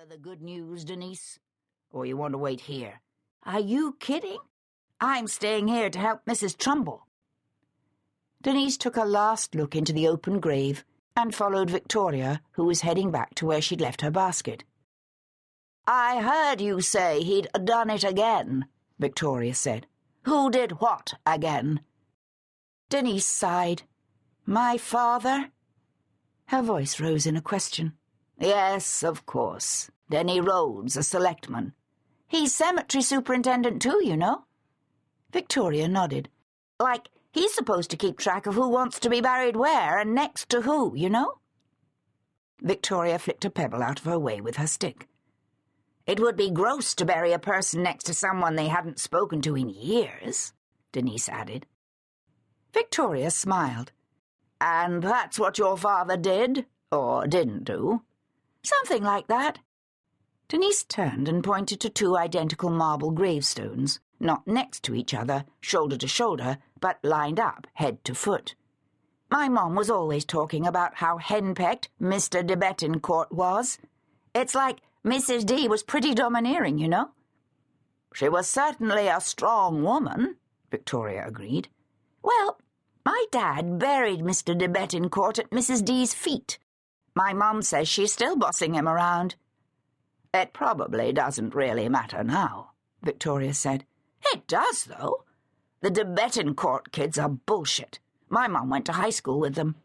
the good news, Denise? Or you want to wait here? Are you kidding? I'm staying here to help Mrs. Trumbull. Denise took a last look into the open grave and followed Victoria, who was heading back to where she'd left her basket. I heard you say he'd done it again, Victoria said. Who did what again? Denise sighed. My father? Her voice rose in a question. Yes, of course. Denny Rhodes, a selectman. He's cemetery superintendent too, you know. Victoria nodded. Like, he's supposed to keep track of who wants to be buried where and next to who, you know? Victoria flicked a pebble out of her way with her stick. It would be gross to bury a person next to someone they hadn't spoken to in years, Denise added. Victoria smiled. And that's what your father did, or didn't do? Something like that. Denise turned and pointed to two identical marble gravestones, not next to each other, shoulder to shoulder, but lined up, head to foot. My mom was always talking about how henpecked Mr. de Betancourt was. It's like Mrs. D was pretty domineering, you know. She was certainly a strong woman, Victoria agreed. Well, my dad buried Mr. de Betancourt at Mrs. D's feet. My mum says she's still bossing him around. It probably doesn't really matter now, Victoria said. It does, though. The de Betancourt kids are bullshit. My mum went to high school with them.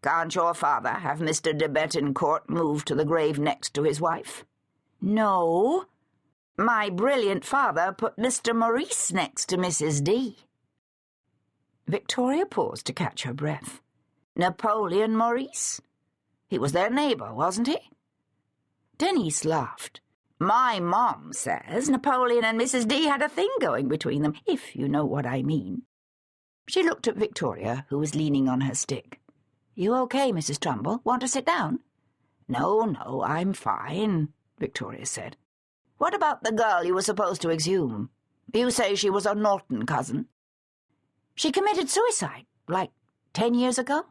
Can't your father have Mr. de Betancourt moved to the grave next to his wife? No. My brilliant father put Mr. Maurice next to Mrs. D. Victoria paused to catch her breath. Napoleon Maurice? He was their neighbour, wasn't he? Denise laughed. My mom says Napoleon and Mrs. D had a thing going between them, if you know what I mean. She looked at Victoria, who was leaning on her stick. You okay, Mrs. Trumbull? Want to sit down? No, I'm fine, Victoria said. What about the girl you were supposed to exhume? You say she was a Norton cousin. She committed suicide, 10 years ago?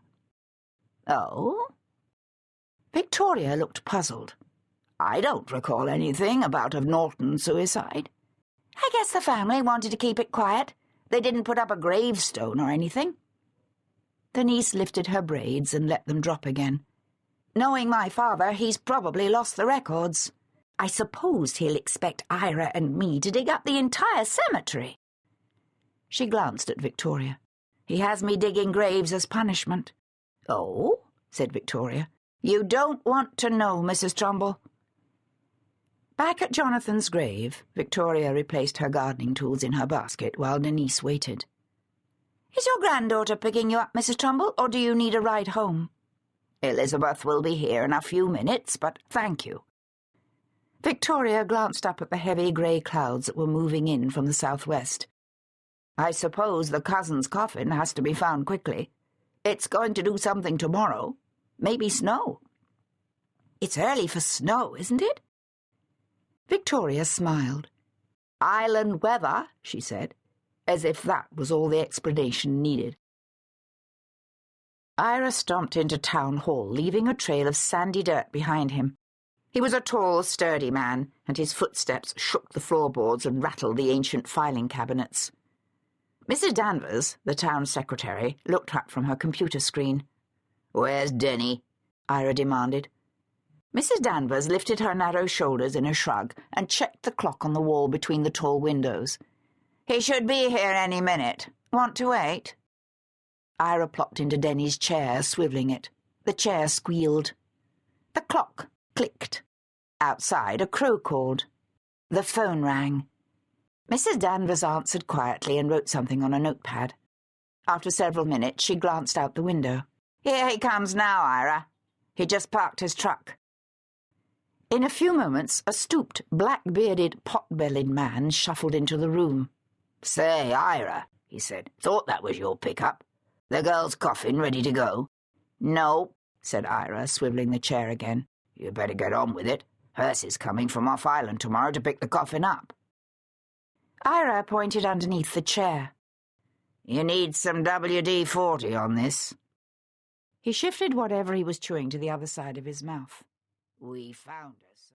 Oh? Victoria looked puzzled. I don't recall anything about a Norton suicide. I guess the family wanted to keep it quiet. They didn't put up a gravestone or anything. Denise lifted her braids and let them drop again. Knowing my father, he's probably lost the records. I suppose he'll expect Ira and me to dig up the entire cemetery. She glanced at Victoria. He has me digging graves as punishment. Oh, said Victoria. You don't want to know, Mrs. Trumbull. Back at Jonathan's grave, Victoria replaced her gardening tools in her basket while Denise waited. Is your granddaughter picking you up, Mrs. Trumbull, or do you need a ride home? Elizabeth will be here in a few minutes, but thank you. Victoria glanced up at the heavy grey clouds that were moving in from the southwest. I suppose the cousin's coffin has to be found quickly. It's going to do something tomorrow. Maybe snow. It's early for snow, isn't it? Victoria smiled. Island weather, she said, as if that was all the explanation needed. Ira stomped into town hall, leaving a trail of sandy dirt behind him. He was a tall, sturdy man, and his footsteps shook the floorboards and rattled the ancient filing cabinets. Mrs. Danvers, the town secretary, looked up from her computer screen. "Where's Denny?" Ira demanded. Mrs. Danvers lifted her narrow shoulders in a shrug and checked the clock on the wall between the tall windows. "He should be here any minute. Want to wait?" Ira plopped into Denny's chair, swivelling it. The chair squealed. The clock clicked. Outside, a crow called. The phone rang. Mrs. Danvers answered quietly and wrote something on a notepad. After several minutes, she glanced out the window. "Here he comes now, Ira. He just parked his truck." In a few moments, a stooped, black-bearded, pot-bellied man shuffled into the room. "Say, Ira," he said, "thought that was your pickup. The girl's coffin ready to go?" "No," said Ira, swivelling the chair again. "You'd better get on with it. Hearse is coming from off island tomorrow to pick the coffin up." Ira pointed underneath the chair. "You need some WD-40 on this." He shifted whatever he was chewing to the other side of his mouth. "We found it."